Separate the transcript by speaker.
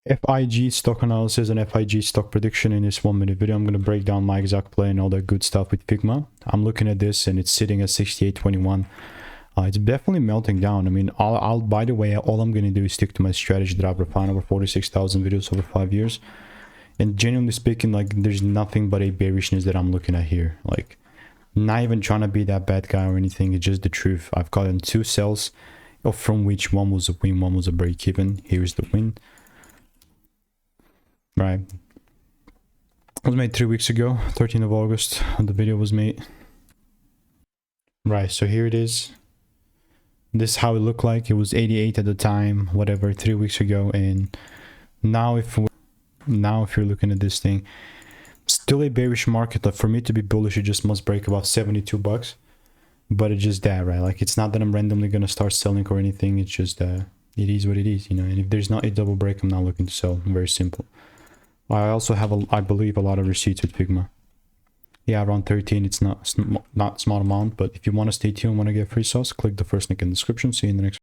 Speaker 1: FIG stock analysis and FIG stock prediction. In this 1 minute video, I'm going to break down my exact play and all that good stuff with Figma. I'm looking at this and it's sitting at 68.21. It's definitely melting down. I mean, by the way, all I'm going to do is stick to my strategy that I've refined over 46,000 videos over 5 years. And genuinely speaking, like, there's nothing but a bearishness that I'm looking at here. Like, not even trying to be that bad guy or anything. It's just the truth. I've gotten 2 sells, from which one was a win, one was a break even. Here's the win. Right. It was made 3 weeks ago, 13th of August, when the video was made. Right, so here it is. This is how it looked like. It was 88 at the time, whatever, 3 weeks ago. And now if you're looking at this thing, still a bearish market. Like, for me to be bullish, it just must break about 72 bucks. But it's just that, right? Like, it's not that I'm randomly gonna start selling or anything. It's just it is what it is, you know. And if there's not a double break, I'm not looking to sell. Very simple. I also have I believe a lot of receipts with Figma. Yeah, around 13. It's not small amount, but if you want to stay tuned, want to get free sauce, click the first link in the description. See you in the next